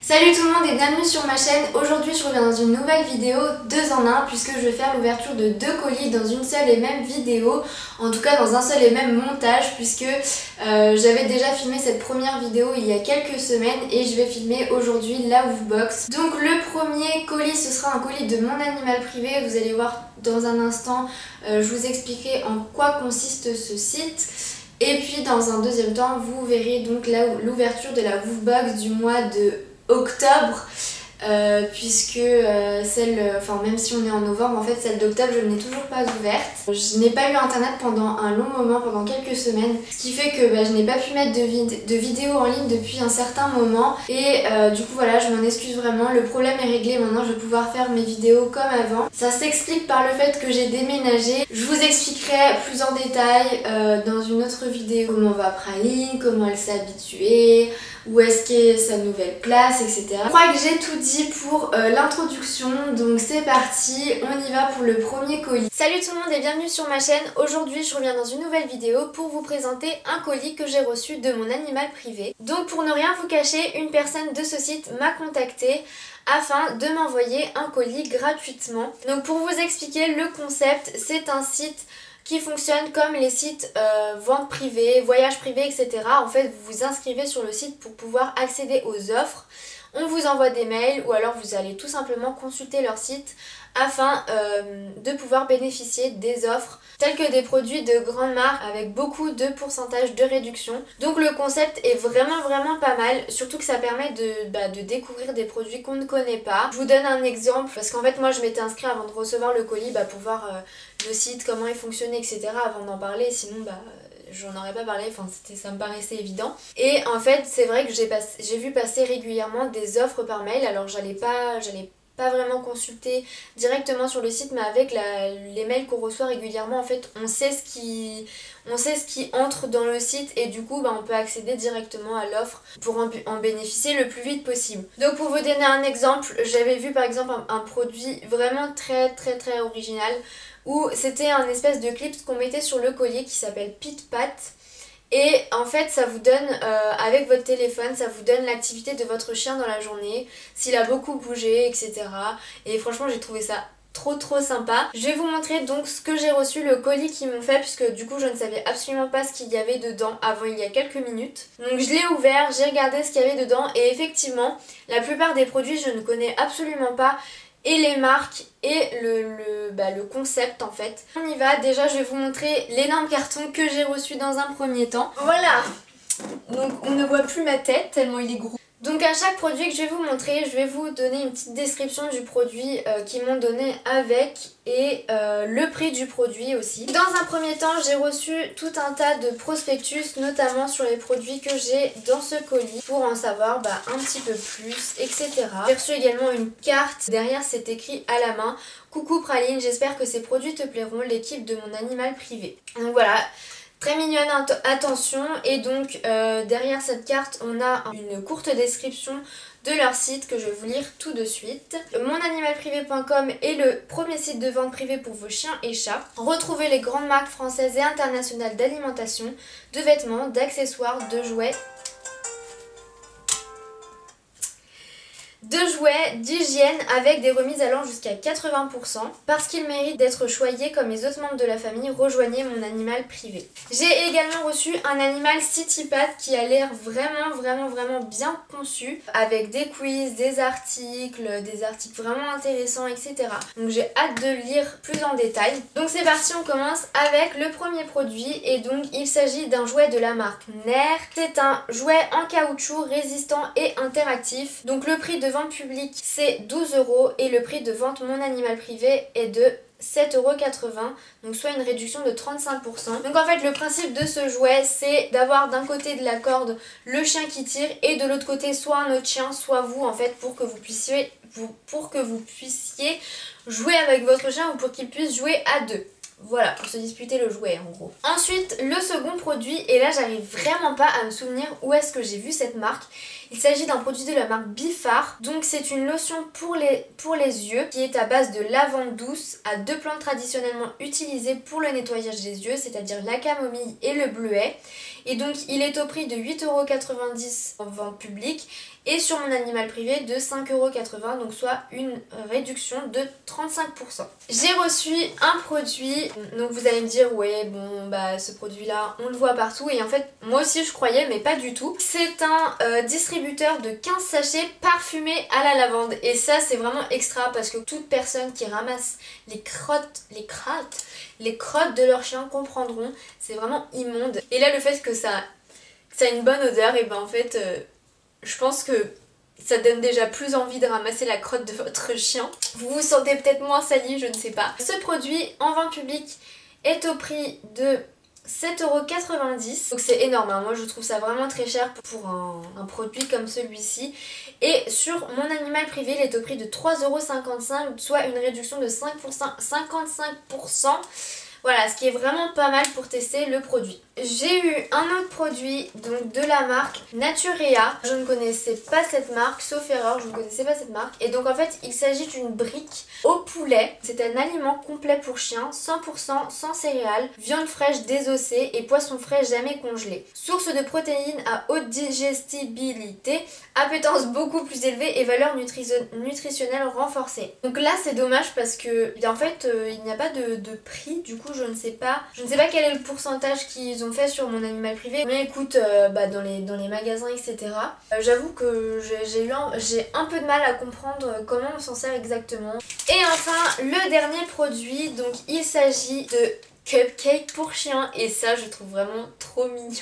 Salut tout le monde et bienvenue sur ma chaîne. Aujourd'hui je reviens dans une nouvelle vidéo 2 en 1 puisque je vais faire l'ouverture de 2 colis dans une seule et même vidéo, en tout cas dans un seul et même montage, puisque j'avais déjà filmé cette première vidéo il y a quelques semaines et je vais filmer aujourd'hui la Woofbox. Donc le premier colis, ce sera un colis de mon animal privé. Vous allez voir dans un instant, je vous expliquerai en quoi consiste ce site. Et puis dans un deuxième temps, vous verrez donc l'ouverture de la Woofbox du mois de octobre, puisque même si on est en novembre, en fait celle d'octobre je ne l'ai toujours pas ouverte. Je n'ai pas eu internet pendant un long moment, pendant quelques semaines, ce qui fait que je n'ai pas pu mettre de vidéos en ligne depuis un certain moment et du coup voilà, je m'en excuse vraiment. Le problème est réglé, maintenant je vais pouvoir faire mes vidéos comme avant. Ça s'explique par le fait que j'ai déménagé. Je vous expliquerai plus en détail dans une autre vidéo comment va Praline, comment elle s'est habituée, où est-ce qu'est sa nouvelle place, etc. Je crois que j'ai tout dit pour l'introduction, donc c'est parti, on y va pour le premier colis. Salut tout le monde et bienvenue sur ma chaîne. Aujourd'hui je reviens dans une nouvelle vidéo pour vous présenter un colis que j'ai reçu de mon animal privé. Donc pour ne rien vous cacher, une personne de ce site m'a contacté afin de m'envoyer un colis gratuitement. Donc pour vous expliquer le concept, c'est un site qui fonctionne comme les sites vente privée, voyage privé, etc. En fait, vous vous inscrivez sur le site pour pouvoir accéder aux offres. On vous envoie des mails ou alors vous allez tout simplement consulter leur site afin de pouvoir bénéficier des offres telles que des produits de grandes marques avec beaucoup de pourcentage de réduction. Donc le concept est vraiment pas mal, surtout que ça permet de découvrir des produits qu'on ne connaît pas. Je vous donne un exemple parce qu'en fait moi je m'étais inscrite avant de recevoir le colis pour voir le site, comment il fonctionnait, etc. avant d'en parler, sinon j'en aurais pas parlé, ça me paraissait évident. Et en fait c'est vrai que j'ai vu passer régulièrement des offres par mail, alors j'allais pas vraiment consulter directement sur le site, mais avec les mails qu'on reçoit régulièrement, en fait on sait ce qui entre dans le site et du coup on peut accéder directement à l'offre pour en bénéficier le plus vite possible. Donc pour vous donner un exemple, j'avais vu par exemple un produit vraiment très original où c'était un espèce de clip qu'on mettait sur le collier qui s'appelle Pit Pat. Et en fait ça vous donne, avec votre téléphone, ça vous donne l'activité de votre chien dans la journée, s'il a beaucoup bougé, etc. Et franchement j'ai trouvé ça trop sympa. Je vais vous montrer donc ce que j'ai reçu, le colis qu'ils m'ont fait, puisque du coup je ne savais absolument pas ce qu'il y avait dedans avant il y a quelques minutes. Donc je l'ai ouvert, j'ai regardé ce qu'il y avait dedans et effectivement la plupart des produits je ne connais absolument pas. Et les marques et le concept en fait. On y va, déjà je vais vous montrer l'énorme carton que j'ai reçu dans un premier temps. Voilà, donc on ne voit plus ma tête tellement il est gros. Donc à chaque produit que je vais vous montrer, je vais vous donner une petite description du produit qu'ils m'ont donné avec et le prix du produit aussi. Dans un premier temps, j'ai reçu tout un tas de prospectus, notamment sur les produits que j'ai dans ce colis, pour en savoir un petit peu plus, etc. J'ai reçu également une carte, derrière c'est écrit à la main: coucou Praline, j'espère que ces produits te plairont, l'équipe de mon animal privé. Donc voilà. Très mignonne attention, et donc derrière cette carte on a une courte description de leur site que je vais vous lire tout de suite. Monanimalprivé.com est le premier site de vente privée pour vos chiens et chats. Retrouvez les grandes marques françaises et internationales d'alimentation, de vêtements, d'accessoires, de jouets, d'hygiène avec des remises allant jusqu'à 80%. Parce qu'il mérite d'être choyé comme les autres membres de la famille, rejoignez mon animal privé. J'ai également reçu un animal CityPat qui a l'air vraiment bien conçu, avec des quiz, des articles vraiment intéressants, etc. Donc j'ai hâte de lire plus en détail. Donc c'est parti, on commence avec le premier produit et donc il s'agit d'un jouet de la marque Nair. C'est un jouet en caoutchouc résistant et interactif. Donc le prix de vente publique c'est 12 € et le prix de vente mon animal privé est de 7,80 €, donc soit une réduction de 35%. Donc en fait le principe de ce jouet c'est d'avoir d'un côté de la corde le chien qui tire et de l'autre côté soit un autre chien, soit vous en fait, pour que vous puissiez jouer avec votre chien ou pour qu'il puisse jouer à deux. Voilà, pour se disputer le jouet en gros. Ensuite, le second produit, et là j'arrive vraiment pas à me souvenir où est-ce que j'ai vu cette marque. Il s'agit d'un produit de la marque Bifar. Donc c'est une lotion pour les yeux qui est à base de lavande douce à 2 plantes traditionnellement utilisées pour le nettoyage des yeux, c'est-à-dire la camomille et le bleuet. Et donc il est au prix de 8,90 € en vente publique et sur mon animal privé de 5,80 €, donc soit une réduction de 35%. J'ai reçu un produit, donc vous allez me dire ouais bon bah ce produit là on le voit partout, et en fait moi aussi je croyais mais pas du tout. C'est un distributeur de 15 sachets parfumés à la lavande, et ça c'est vraiment extra parce que toute personne qui ramasse les crottes de leur chien comprendront, c'est vraiment immonde. Et là le fait que ça a une bonne odeur, et ben en fait je pense que ça donne déjà plus envie de ramasser la crotte de votre chien. Vous vous sentez peut-être moins sali, je ne sais pas. Ce produit en vente publique est au prix de 7,90 €, donc c'est énorme, hein. Moi je trouve ça vraiment très cher pour un produit comme celui-ci. Et sur mon animal privé il est au prix de 3,55 €, soit une réduction de 55%. Voilà, ce qui est vraiment pas mal pour tester le produit. J'ai eu un autre produit donc de la marque Naturea. Je ne connaissais pas cette marque, sauf erreur, je ne connaissais pas cette marque. Et donc en fait il s'agit d'une brique au poulet. C'est un aliment complet pour chien, 100% sans céréales, viande fraîche désossée et poisson frais jamais congelé. Source de protéines à haute digestibilité, appétence beaucoup plus élevée et valeur nutritionnelle renforcée. Donc là c'est dommage parce que en fait il n'y a pas de prix, du coup je ne sais pas quel est le pourcentage qu'ils ont fait sur mon animal privé, mais écoute dans les magasins etc. J'avoue que j'ai un peu de mal à comprendre comment on s'en sert exactement. Et enfin le dernier produit, donc il s'agit de cupcake pour chien, et ça je trouve vraiment trop mignon.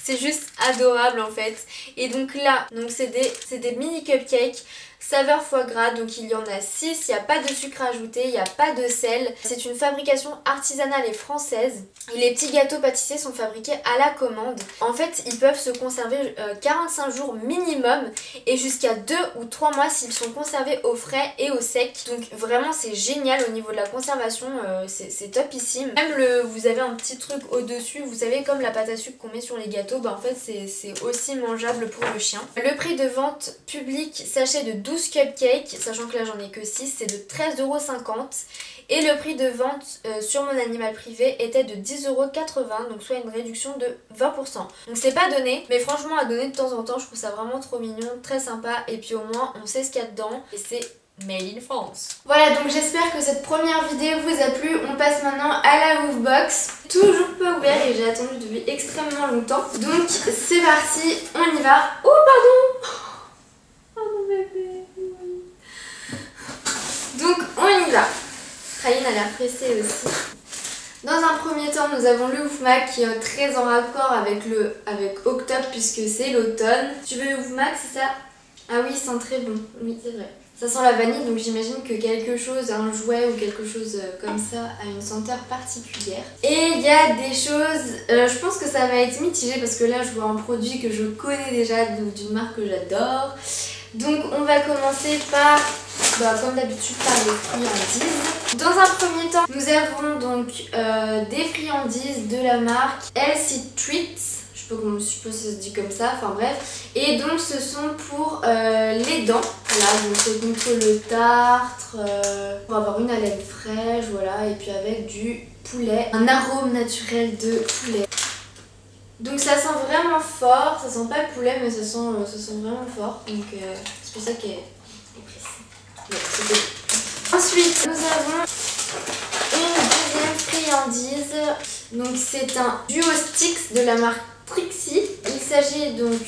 C'est juste adorable en fait. Et donc là, c'est des mini cupcakes saveur foie gras, donc il y en a 6, il n'y a pas de sucre ajouté, il n'y a pas de sel. C'est une fabrication artisanale et française. Et les petits gâteaux pâtissiers sont fabriqués à la commande. En fait, ils peuvent se conserver 45 jours minimum et jusqu'à 2 ou 3 mois s'ils sont conservés au frais et au sec. Donc vraiment c'est génial au niveau de la conservation, c'est topissime. Même vous avez un petit truc au-dessus, vous savez comme la pâte à sucre qu'on met sur les gâteaux, en fait c'est aussi mangeable pour le chien. Le prix de vente public sachet de 12 cupcakes, sachant que là j'en ai que 6, c'est de 13,50 €. Et le prix de vente sur mon animal privé était de 10,80 €, donc soit une réduction de 20%. Donc c'est pas donné, mais franchement à donner de temps en temps, je trouve ça vraiment trop mignon, très sympa. Et puis au moins on sait ce qu'il y a dedans, et c'est Made in France. Voilà, donc j'espère que cette première vidéo vous a plu. On passe maintenant à la Woofbox. Toujours pas ouvert et j'ai attendu depuis extrêmement longtemps. Donc c'est parti, on y va. Oh pardon! Oh mon bébé. Donc on y va. Raïn a l'air pressée aussi. Dans un premier temps, nous avons le Woofmac qui est très en rapport avec octobre puisque c'est l'automne. Tu veux le Woofmac, c'est ça? Ah oui, il sent très bon. Oui, c'est vrai. Ça sent la vanille, donc j'imagine que quelque chose, un jouet ou quelque chose comme ça a une senteur particulière. Et il y a des choses, je pense que ça va être mitigé parce que là je vois un produit que je connais déjà, d'une marque que j'adore. Donc on va commencer par, comme d'habitude, par les friandises. Dans un premier temps, nous avons donc des friandises de la marque Healthy Treats. Je suppose que ça se dit comme ça, enfin bref. Et donc ce sont pour les dents. Voilà, donc c'est contre le tartre, pour avoir une haleine fraîche, voilà. Et puis avec du poulet, un arôme naturel de poulet. Donc ça sent vraiment fort, ça sent pas le poulet mais ça sent vraiment fort. Donc c'est pour ça qu'elle est pressée. Ouais, ensuite nous avons une deuxième friandise. Donc c'est un duo sticks de la marque Trixie. Il s'agit donc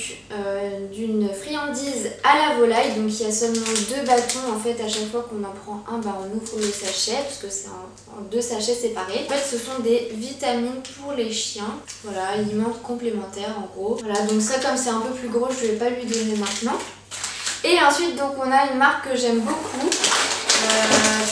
d'une friandise à la volaille. Donc il y a seulement 2 bâtons en fait. À chaque fois qu'on en prend un, on ouvre le sachet parce que c'est en 2 sachets séparés. En fait ce sont des vitamines pour les chiens. Voilà, aliments complémentaires en gros. Voilà, donc ça comme c'est un peu plus gros, je ne vais pas lui donner maintenant. Et ensuite donc on a une marque que j'aime beaucoup.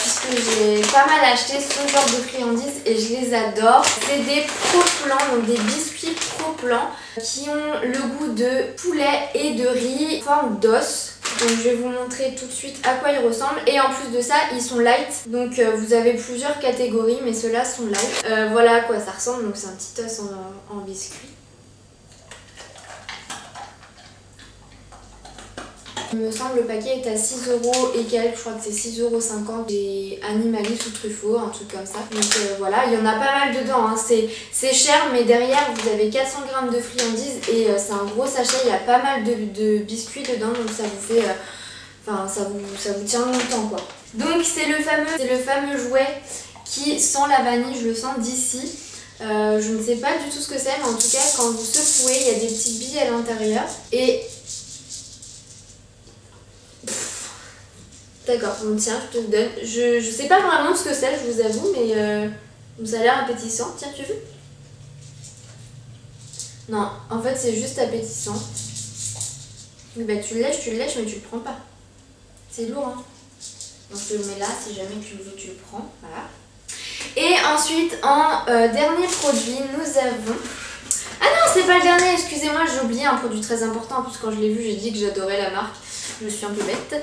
Puisque j'ai pas mal acheté ce genre de friandises et je les adore. C'est des Pro-Plan, donc des biscuits Pro-Plan qui ont le goût de poulet et de riz en forme d'os. Donc je vais vous montrer tout de suite à quoi ils ressemblent. Et en plus de ça, ils sont light. Donc vous avez plusieurs catégories, mais ceux-là sont light. Voilà à quoi ça ressemble. Donc c'est un petit os en biscuit. Il me semble le paquet est à 6 € et quelques, je crois que c'est 6,50 € et Animalis ou Truffaut, un truc comme ça. Donc voilà, il y en a pas mal dedans, hein. C'est cher mais derrière vous avez 400 g de friandises et c'est un gros sachet, il y a pas mal de biscuits dedans donc ça vous fait... Enfin ça vous tient longtemps quoi. Donc c'est le fameux jouet qui sent la vanille, je le sens d'ici. Je ne sais pas du tout ce que c'est mais en tout cas quand vous secouez il y a des petites billes à l'intérieur et... D'accord, bon tiens je te le donne. Je sais pas vraiment ce que c'est je vous avoue mais ça a l'air appétissant. Tiens tu veux? Non, en fait c'est juste appétissant. Bah tu le lèches mais tu le prends pas. C'est lourd hein. Donc je te le mets là, si jamais tu le veux tu le prends, voilà. Et ensuite en dernier produit nous avons... Ah non c'est pas le dernier, excusez-moi j'ai oublié un produit très important. En plus quand je l'ai vu j'ai dit que j'adorais la marque. Je suis un peu bête.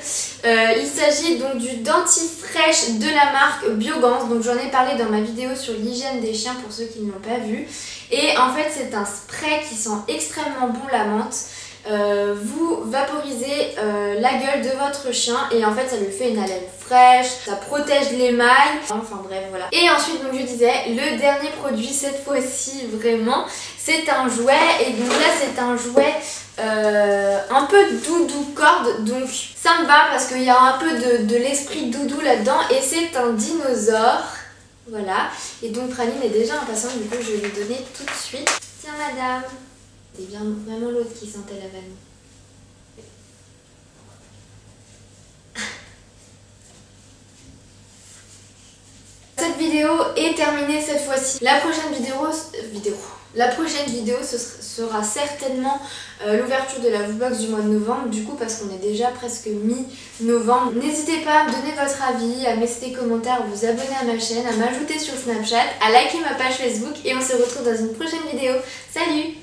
Il s'agit donc du dentifrice de la marque Biogans. Donc j'en ai parlé dans ma vidéo sur l'hygiène des chiens pour ceux qui ne l'ont pas vu. Et en fait c'est un spray qui sent extrêmement bon la menthe. Vous vaporisez la gueule de votre chien et en fait ça lui fait une haleine fraîche, ça protège l'émail, enfin bref voilà. Et ensuite donc je disais le dernier produit cette fois-ci vraiment c'est un jouet et donc là c'est un jouet un peu doudou corde donc ça me va parce qu'il y a un peu de l'esprit doudou là-dedans et c'est un dinosaure. Voilà et donc Praline est déjà impatiente du coup je vais lui donner tout de suite. Tiens madame. C'est bien vraiment l'autre qui sentait la vanille. Cette vidéo est terminée cette fois-ci. La prochaine vidéo ce sera certainement l'ouverture de la Woofbox du mois de novembre, du coup parce qu'on est déjà presque mi-novembre. N'hésitez pas à me donner votre avis, à me laisser des commentaires, à vous abonner à ma chaîne, à m'ajouter sur Snapchat, à liker ma page Facebook et on se retrouve dans une prochaine vidéo. Salut!